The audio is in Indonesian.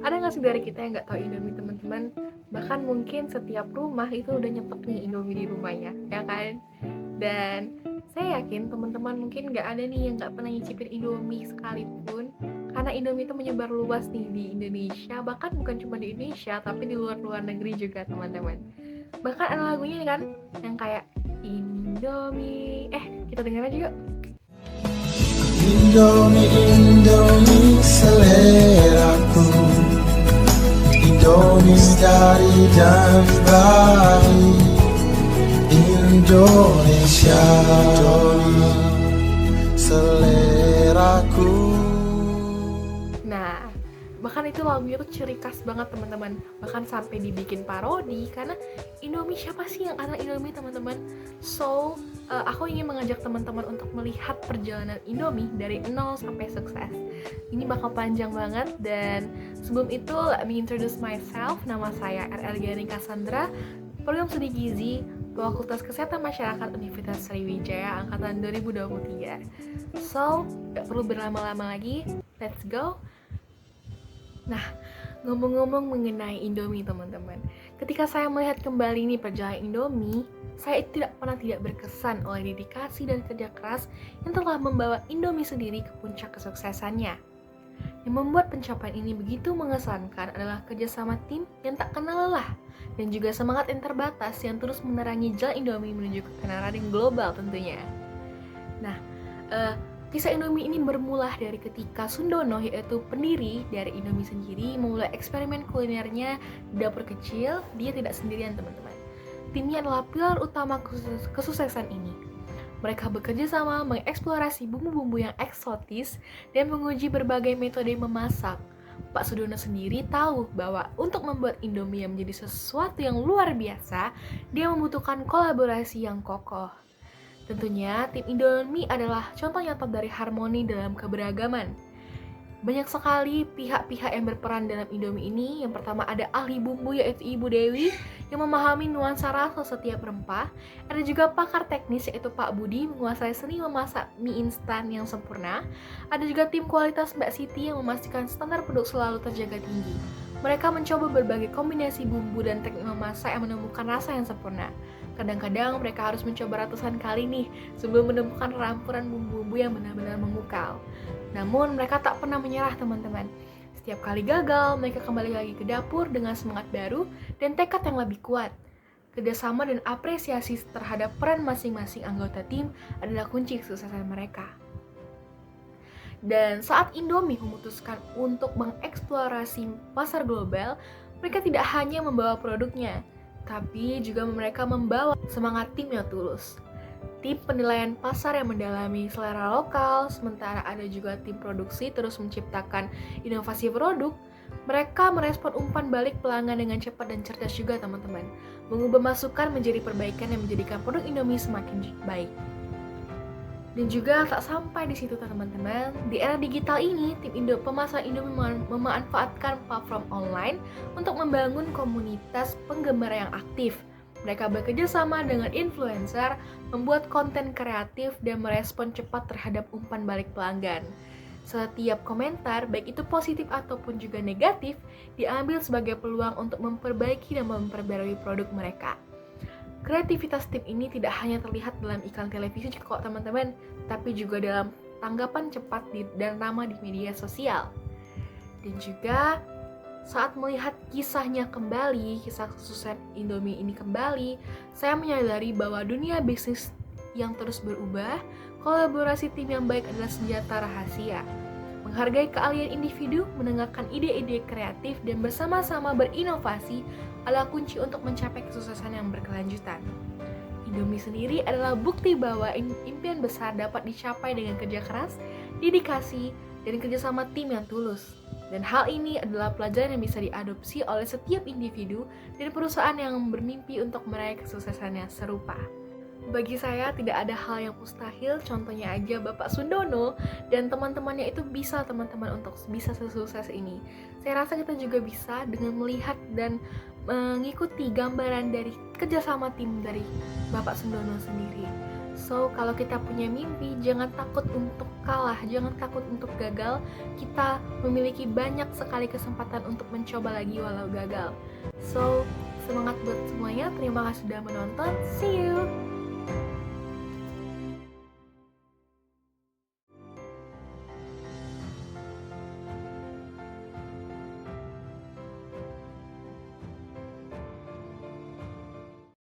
Ada nggak sih dari kita yang nggak tahu Indomie, teman-teman? Bahkan mungkin setiap rumah itu udah nyetok nih Indomie di rumahnya, ya kan? Dan saya yakin teman-teman mungkin nggak ada nih yang nggak pernah nyicipin Indomie sekalipun, karena Indomie itu menyebar luas nih di Indonesia, bahkan bukan cuma di Indonesia, tapi di luar negeri juga, teman-teman. Bahkan ada lagunya nih kan, yang kayak Indomie. Kita dengar aja yuk. Indomie, Indomie seleraku, Indomie dari dan bayi Indonesia, Indomie seleraku. Nah, bahkan itu lagunya tuh ciri khas banget, teman-teman. Bahkan sampai dibikin parodi, karena Indomie, siapa sih yang anak Indomie, teman-teman? So, aku ingin mengajak teman-teman untuk melihat perjalanan Indomie dari nol sampai sukses. Ini bakal panjang banget, dan sebelum itu let me introduce myself. Nama saya RL Giani Cassandra, program studi gizi Fakultas Kesehatan Masyarakat Universitas Sriwijaya angkatan 2023. So, gak perlu berlama-lama lagi, let's go. Nah, ngomong-ngomong mengenai Indomie, teman-teman, ketika saya melihat kembali nih perjalanan Indomie, saya tidak pernah tidak berkesan oleh dedikasi dan kerja keras yang telah membawa Indomie sendiri ke puncak kesuksesannya. Yang membuat pencapaian ini begitu mengesankan adalah kerjasama tim yang tak kenal lelah, dan juga semangat yang terbatas yang terus menerangi jalan Indomie menuju ke ketenaran global tentunya. Nah, kisah Indomie ini bermula dari ketika Sundono, yaitu pendiri dari Indomie sendiri, memulai eksperimen kulinernya di dapur kecil. Dia tidak sendirian, teman-teman. Timnya adalah pilar utama kesuksesan ini. Mereka bekerja sama mengeksplorasi bumbu-bumbu yang eksotis dan menguji berbagai metode memasak. Pak Sundono sendiri tahu bahwa untuk membuat Indomie yang menjadi sesuatu yang luar biasa, dia membutuhkan kolaborasi yang kokoh. Tentunya, tim Indomie adalah contoh nyata dari harmoni dalam keberagaman. Banyak sekali pihak-pihak yang berperan dalam Indomie ini. Yang pertama ada ahli bumbu, yaitu Ibu Dewi, yang memahami nuansa rasa setiap rempah. Ada juga pakar teknis, yaitu Pak Budi, menguasai seni memasak mie instan yang sempurna. Ada juga tim kualitas Mbak Siti yang memastikan standar produk selalu terjaga tinggi. Mereka mencoba berbagai kombinasi bumbu dan teknik memasak yang menemukan rasa yang sempurna. Kadang-kadang mereka harus mencoba ratusan kali nih sebelum menemukan rampuran bumbu-bumbu yang benar-benar memukau. Namun mereka tak pernah menyerah, teman-teman. Setiap kali gagal, mereka kembali lagi ke dapur dengan semangat baru dan tekad yang lebih kuat. Kerjasama dan apresiasi terhadap peran masing-masing anggota tim adalah kunci kesuksesan mereka. Dan saat Indomie memutuskan untuk mengeksplorasi pasar global, mereka tidak hanya membawa produknya, tapi juga mereka membawa semangat tim yang tulus. Tim penilaian pasar yang mendalami selera lokal, sementara ada juga tim produksi terus menciptakan inovasi produk. Mereka merespon umpan balik pelanggan dengan cepat dan cerdas juga, teman-teman. Mengubah masukan menjadi perbaikan yang menjadikan produk Indomie semakin baik. Dan juga tak sampai di situ, teman-teman. Di era digital ini, tim pemasaran Indomie memanfaatkan platform online untuk membangun komunitas penggemar yang aktif. Mereka bekerja sama dengan influencer, membuat konten kreatif, dan merespon cepat terhadap umpan balik pelanggan. Setiap komentar, baik itu positif ataupun juga negatif, diambil sebagai peluang untuk memperbaiki dan memperbarui produk mereka. Kreativitas tim ini tidak hanya terlihat dalam iklan televisi kok, teman-teman, tapi juga dalam tanggapan cepat dan ramah di media sosial. Dan juga saat melihat kisahnya kembali, kisah kesuksesan Indomie ini kembali, saya menyadari bahwa dunia bisnis yang terus berubah, kolaborasi tim yang baik adalah senjata rahasia. Menghargai keahlian individu, mendengarkan ide-ide kreatif, dan bersama-sama berinovasi adalah kunci untuk mencapai kesuksesan yang berkelanjutan. Indomie sendiri adalah bukti bahwa impian besar dapat dicapai dengan kerja keras, dedikasi, dan kerjasama tim yang tulus. Dan hal ini adalah pelajaran yang bisa diadopsi oleh setiap individu dan perusahaan yang bermimpi untuk meraih kesuksesan yang serupa. Bagi saya tidak ada hal yang mustahil, contohnya aja Bapak Sundono dan teman-temannya itu bisa, teman-teman, untuk bisa sesukses ini. Saya rasa kita juga bisa dengan melihat dan mengikuti gambaran dari kerjasama tim dari Bapak Sundono sendiri. So, kalau kita punya mimpi, jangan takut untuk kalah, jangan takut untuk gagal. Kita memiliki banyak sekali kesempatan untuk mencoba lagi walau gagal. So, semangat buat semuanya. Terima kasih sudah menonton. See you!